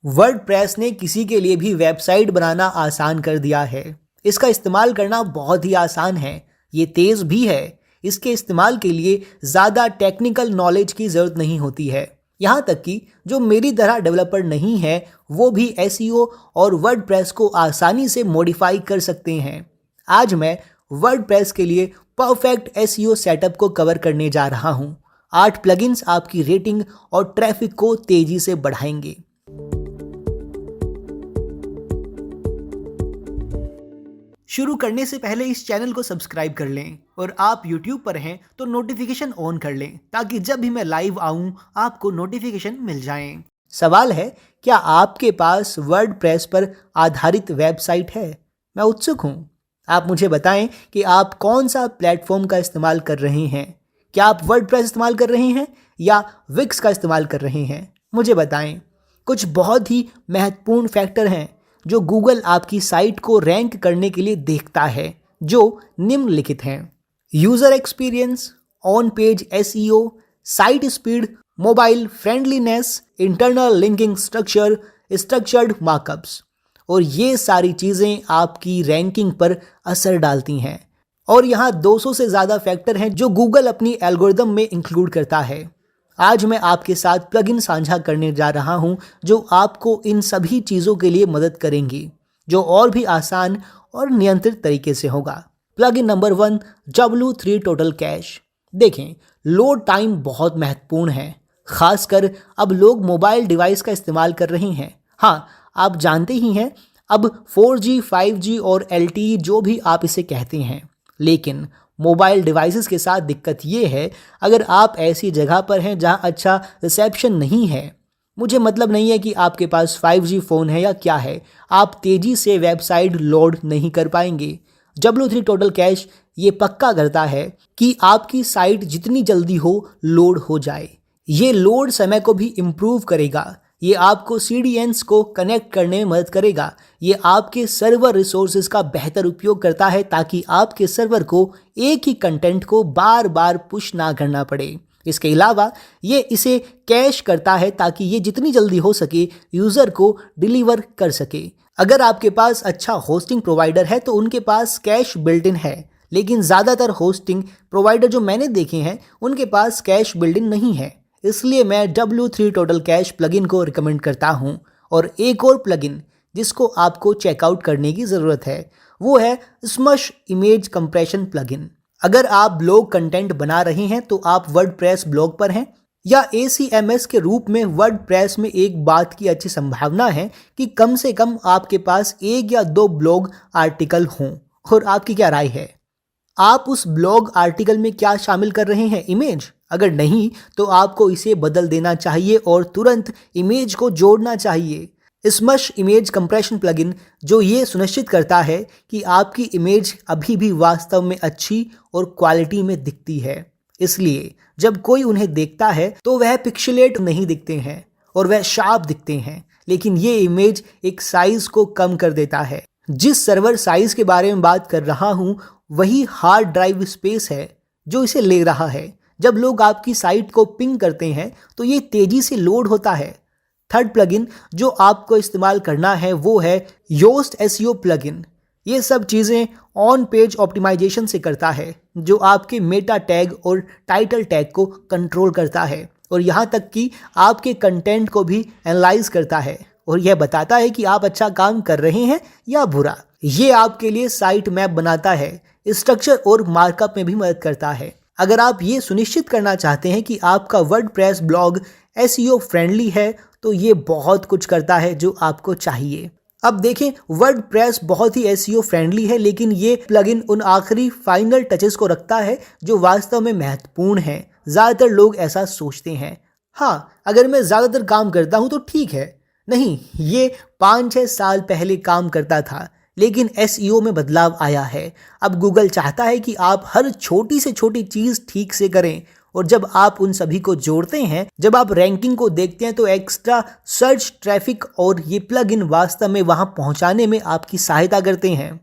WordPress ने किसी के लिए भी वेबसाइट बनाना आसान कर दिया है। इसका इस्तेमाल करना बहुत ही आसान है, ये तेज़ भी है। इसके इस्तेमाल के लिए ज़्यादा टेक्निकल नॉलेज की ज़रूरत नहीं होती है। यहाँ तक कि जो मेरी तरह डेवलपर नहीं है वो भी एसईओ और वर्डप्रेस को आसानी से मॉडिफाई कर सकते हैं। आज मैं वर्डप्रेस के लिए परफेक्ट एसईओ सेटअप को कवर करने जा रहा हूँ। 8 प्लगइन्स आपकी रेटिंग और ट्रैफिक को तेज़ी से बढ़ाएंगे। शुरू करने से पहले इस चैनल को सब्सक्राइब कर लें और आप YouTube पर हैं तो नोटिफिकेशन ऑन कर लें ताकि जब भी मैं लाइव आऊं आपको नोटिफिकेशन मिल जाएं। सवाल है, क्या आपके पास वर्डप्रेस पर आधारित वेबसाइट है? मैं उत्सुक हूं। आप मुझे बताएं कि आप कौन सा प्लेटफॉर्म का इस्तेमाल कर रहे हैं। क्या आप वर्डप्रेस इस्तेमाल कर रहे हैं या विक्स का इस्तेमाल कर रहे हैं? मुझे बताएं। कुछ बहुत ही महत्वपूर्ण फैक्टर हैं जो गूगल आपकी साइट को रैंक करने के लिए देखता है, जो निम्नलिखित हैं: user experience, on page SEO, site speed, mobile friendliness, internal linking structure, structured markups. और ये सारी चीज़ें आपकी रैंकिंग पर असर डालती हैं। और यहाँ 200 से ज़्यादा फैक्टर हैं जो गूगल अपनी एल्गोरिदम में इंक्लूड करता है। आज मैं आपके साथ प्लगइन साझा करने जा रहा हूं जो आपको इन सभी चीज़ों के लिए मदद करेंगी, जो और भी आसान और नियंत्रित तरीके से होगा। Plugin number 1, W3 total cash. देखें, लोड टाइम बहुत महत्वपूर्ण है, खासकर अब लोग मोबाइल डिवाइस का इस्तेमाल कर रहे हैं। हाँ, आप जानते ही हैं, अब 4G, 5G और LTE जो भी आप इसे कहते हैं, लेकिन मोबाइल डिवाइसेस के साथ दिक्कत ये है, अगर आप ऐसी जगह पर हैं जहां अच्छा रिसेप्शन नहीं है, मुझे मतलब नहीं है कि आपके पास 5G फ़ोन है या क्या है, आप तेज़ी से वेबसाइट लोड नहीं कर पाएंगे। W3 टोटल कैश ये पक्का करता है कि आपकी साइट जितनी जल्दी हो लोड हो जाए। ये लोड समय को भी इम्प्रूव करेगा। ये आपको CDNs को कनेक्ट करने में मदद करेगा। ये आपके सर्वर रिसोर्सेज का बेहतर उपयोग करता है ताकि आपके सर्वर को एक ही कंटेंट को बार बार पुश ना करना पड़े। इसके अलावा ये इसे कैश करता है ताकि ये जितनी जल्दी हो सके यूज़र को डिलीवर कर सके। अगर आपके पास अच्छा होस्टिंग प्रोवाइडर है तो उनके पास कैश बिल्ट इन है, लेकिन ज़्यादातर होस्टिंग प्रोवाइडर जो मैंने देखे हैं उनके पास कैश बिल्ट इन नहीं है। इसलिए मैं W3 टोटल कैश प्लगइन को रिकमेंड करता हूं। और एक और प्लगइन जिसको आपको चेकआउट करने की ज़रूरत है वो है स्मश इमेज कंप्रेशन प्लगइन। अगर आप ब्लॉग कंटेंट बना रहे हैं तो आप वर्डप्रेस ब्लॉग पर हैं या ACMS के रूप में वर्डप्रेस में, एक बात की अच्छी संभावना है कि कम से कम आपके पास 1 या 2 ब्लॉग आर्टिकल हों। और आपकी क्या राय है? आप उस ब्लॉग आर्टिकल में क्या शामिल कर रहे हैं? इमेज? अगर नहीं तो आपको इसे बदल देना चाहिए और तुरंत इमेज को जोड़ना चाहिए। स्मश इमेज कंप्रेशन प्लगइन जो ये सुनिश्चित करता है कि आपकी इमेज अभी भी वास्तव में अच्छी और क्वालिटी में दिखती है। इसलिए जब कोई उन्हें देखता है तो वह पिक्सेलेट नहीं दिखते हैं और वह शार्प दिखते हैं, लेकिन ये इमेज एक साइज को कम कर देता है। जिस सर्वर साइज के बारे में बात कर रहा हूँ वही हार्ड ड्राइव स्पेस है जो इसे ले रहा है। जब लोग आपकी साइट को पिंग करते हैं तो ये तेज़ी से लोड होता है। थर्ड प्लगइन जो आपको इस्तेमाल करना है वो है योस्ट एसईओ प्लगइन। ये सब चीज़ें ऑन पेज ऑप्टिमाइजेशन से करता है, जो आपके मेटा टैग और टाइटल टैग को कंट्रोल करता है और यहाँ तक कि आपके कंटेंट को भी एनालाइज करता है और यह बताता है कि आप अच्छा काम कर रहे हैं या बुरा। ये आपके लिए साइट मैप बनाता है, स्ट्रक्चर और मार्कअप में भी मदद करता है। अगर आप ये सुनिश्चित करना चाहते हैं कि आपका वर्डप्रेस ब्लॉग एसईओ फ्रेंडली है तो ये बहुत कुछ करता है जो आपको चाहिए। अब देखें, वर्डप्रेस बहुत ही एसईओ फ्रेंडली है, लेकिन ये प्लगइन उन आखिरी फाइनल टचेस को रखता है जो वास्तव में महत्वपूर्ण है। ज़्यादातर लोग ऐसा सोचते हैं, हाँ अगर मैं ज़्यादातर काम करता हूँ तो ठीक है। नहीं, ये 5-6 साल पहले काम करता था, लेकिन एसईओ में बदलाव आया है। अब गूगल चाहता है कि आप हर छोटी से छोटी चीज़ ठीक से करें और जब आप उन सभी को जोड़ते हैं, जब आप रैंकिंग को देखते हैं तो एक्स्ट्रा सर्च ट्रैफिक और ये प्लगइन वास्तव में वहां पहुंचाने में आपकी सहायता करते हैं।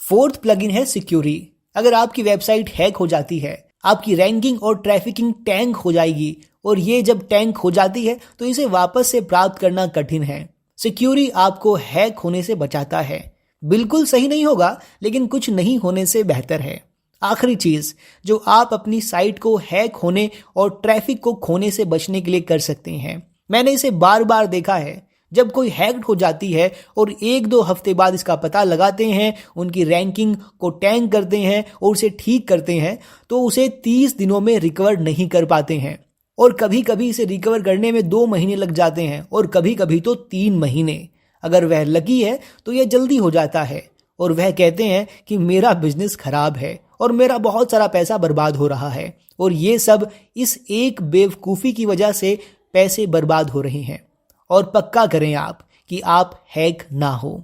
फोर्थ प्लगइन है सिक्योरी। अगर आपकी वेबसाइट हैक हो जाती है, आपकी रैंकिंग और ट्रैफिकिंग टैंक हो जाएगी और ये जब टैंक हो जाती है तो इसे वापस से प्राप्त करना कठिन है। सिक्योरी आपको हैक होने से बचाता है। बिल्कुल सही नहीं होगा, लेकिन कुछ नहीं होने से बेहतर है। आखिरी चीज जो आप अपनी साइट को हैक होने और ट्रैफिक को खोने से बचने के लिए कर सकते हैं, मैंने इसे बार बार देखा है। जब कोई हैक्ड हो जाती है और 1-2 हफ्ते बाद इसका पता लगाते हैं, उनकी रैंकिंग को टैंक करते हैं और उसे ठीक करते हैं, तो उसे 30 दिनों में रिकवर नहीं कर पाते हैं। और कभी कभी इसे रिकवर करने में 2 महीने लग जाते हैं और कभी कभी तो 3 महीने। अगर वह लकी है तो यह जल्दी हो जाता है और वह कहते हैं कि मेरा बिजनेस खराब है और मेरा बहुत सारा पैसा बर्बाद हो रहा है, और ये सब इस एक बेवकूफ़ी की वजह से पैसे बर्बाद हो रहे हैं। और पक्का करें आप कि आप हैक ना हो।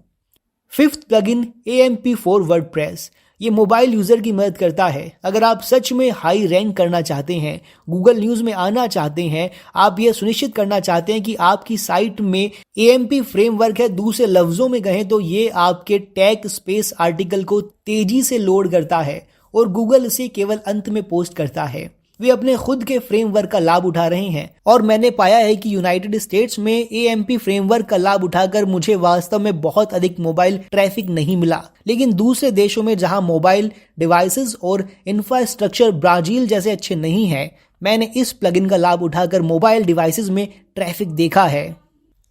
5th plugin AMP for WordPress. ये मोबाइल यूज़र की मदद करता है। अगर आप सच में हाई रैंक करना चाहते हैं, गूगल न्यूज़ में आना चाहते हैं, आप ये सुनिश्चित करना चाहते हैं कि आपकी साइट में AMP फ्रेमवर्क है, दूसरे लफ्ज़ों में कहें तो ये आपके टैग स्पेस आर्टिकल को तेज़ी से लोड करता है और गूगल इसे केवल अंत में पोस्ट करता है। वे अपने खुद के फ्रेमवर्क का लाभ उठा रहे हैं और मैंने पाया है कि यूनाइटेड स्टेट्स में AMP फ्रेमवर्क का लाभ उठाकर मुझे वास्तव में बहुत अधिक मोबाइल ट्रैफिक नहीं मिला। लेकिन दूसरे देशों में जहां मोबाइल डिवाइसेस और इंफ्रास्ट्रक्चर ब्राजील जैसे अच्छे नहीं हैं, मैंने इस प्लगइन का लाभ उठाकर मोबाइल डिवाइसेस में ट्रैफिक देखा है।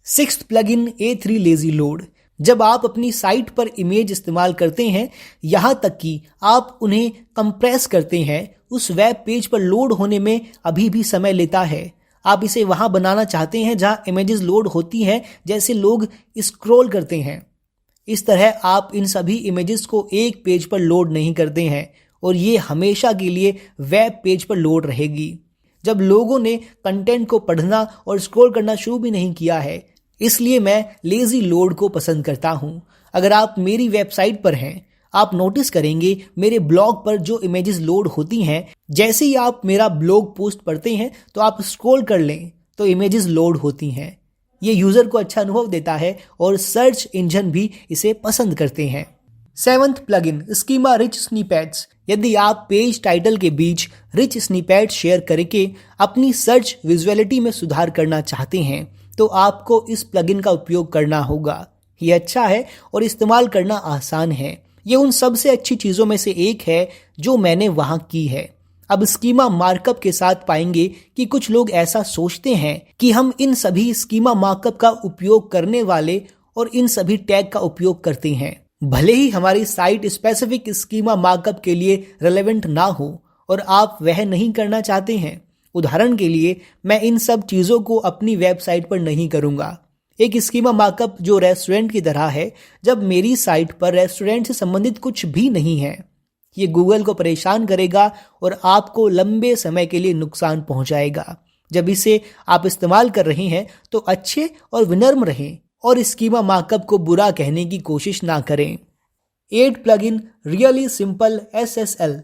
6th plugin A3 lazy load. जब आप अपनी साइट पर इमेज इस्तेमाल करते हैं, यहाँ तक कि आप उन्हें कंप्रेस करते हैं, उस वेब पेज पर लोड होने में अभी भी समय लेता है। आप इसे वहाँ बनाना चाहते हैं जहाँ इमेजेस लोड होती हैं, जैसे लोग स्क्रॉल करते हैं। इस तरह आप इन सभी इमेजेस को एक पेज पर लोड नहीं करते हैं और ये हमेशा के लिए वेब पेज पर लोड रहेगी। जब लोगों ने कंटेंट को पढ़ना और स्क्रॉल करना शुरू भी नहीं किया है, इसलिए मैं लेजी लोड को पसंद करता हूं। अगर आप मेरी वेबसाइट पर हैं, आप नोटिस करेंगे मेरे ब्लॉग पर जो इमेजेस लोड होती हैं, जैसे ही आप मेरा ब्लॉग पोस्ट पढ़ते हैं तो आप स्क्रॉल कर लें तो इमेजेस लोड होती हैं। ये यूजर को अच्छा अनुभव देता है और सर्च इंजन भी इसे पसंद करते हैं। 7th plugin schema rich snippets. यदि आप पेज टाइटल के बीच रिच स्निपेट शेयर करके अपनी सर्च विजुअलिटी में सुधार करना चाहते हैं, तो आपको इस प्लगइन का उपयोग करना होगा। ये अच्छा है और इस्तेमाल करना आसान है। ये उन सबसे अच्छी चीज़ों में से एक है जो मैंने वहाँ की है। अब स्कीमा मार्कअप के साथ पाएंगे कि कुछ लोग ऐसा सोचते हैं कि हम इन सभी स्कीमा मार्कअप का उपयोग करने वाले और इन सभी टैग का उपयोग करते हैं, भले ही हमारी साइट स्पेसिफिक स्कीमा मार्कअप के लिए रेलेवेंट ना हो और आप वह नहीं करना चाहते हैं। उदाहरण के लिए मैं इन सब चीज़ों को अपनी वेबसाइट पर नहीं करूंगा। एक स्कीमा मार्कअप जो रेस्टोरेंट की तरह है, जब मेरी साइट पर रेस्टोरेंट से संबंधित कुछ भी नहीं है, ये गूगल को परेशान करेगा और आपको लंबे समय के लिए नुकसान पहुंचाएगा। जब इसे आप इस्तेमाल कर रहे हैं तो अच्छे और विनम्र रहें और स्कीमा मार्कअप को बुरा कहने की कोशिश ना करें। 8 plugin really simple SSL।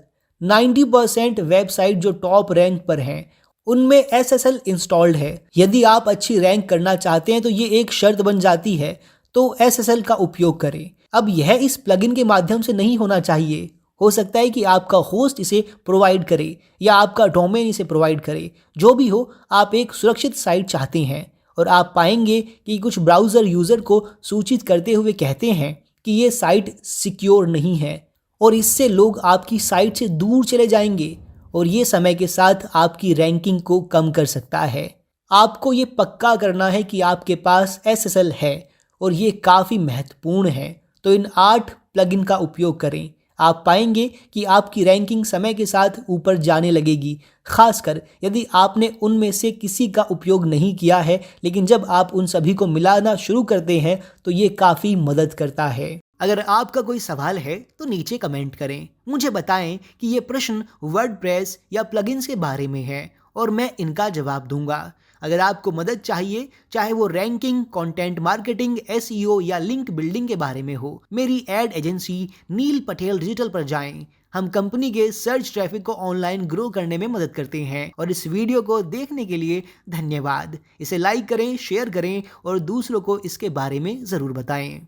90% website जो टॉप रैंक पर हैं, उनमें SSL इंस्टॉल्ड है। यदि आप अच्छी रैंक करना चाहते हैं तो ये एक शर्त बन जाती है, तो SSL का उपयोग करें। अब यह इस प्लगइन के माध्यम से नहीं होना चाहिए। हो सकता है कि आपका होस्ट इसे प्रोवाइड करे या आपका डोमेन इसे प्रोवाइड करे। जो भी हो, आप एक सुरक्षित साइट चाहते हैं और आप पाएंगे कि कुछ ब्राउज़र यूज़र को सूचित करते हुए कहते हैं कि ये साइट सिक्योर नहीं है और इससे लोग आपकी साइट से दूर चले जाएंगे और ये समय के साथ आपकी रैंकिंग को कम कर सकता है। आपको ये पक्का करना है कि आपके पास SSL है और ये काफ़ी महत्वपूर्ण है। तो इन 8 प्लगइन का उपयोग करें। आप पाएंगे कि आपकी रैंकिंग समय के साथ ऊपर जाने लगेगी, खासकर यदि आपने उनमें से किसी का उपयोग नहीं किया है। लेकिन जब आप उन सभी को मिलाना शुरू करते हैं तो ये काफ़ी मदद करता है। अगर आपका कोई सवाल है तो नीचे कमेंट करें। मुझे बताएं कि ये प्रश्न वर्डप्रेस या प्लगइन्स के बारे में है और मैं इनका जवाब दूंगा। अगर आपको मदद चाहिए, चाहे वो रैंकिंग, कंटेंट मार्केटिंग, SEO या लिंक बिल्डिंग के बारे में हो, मेरी एड एजेंसी नील पटेल डिजिटल पर जाएं। हम कंपनी के सर्च ट्रैफिक को ऑनलाइन ग्रो करने में मदद करते हैं। और इस वीडियो को देखने के लिए धन्यवाद। इसे लाइक करें, शेयर करें और दूसरों को इसके बारे में ज़रूर बताएं।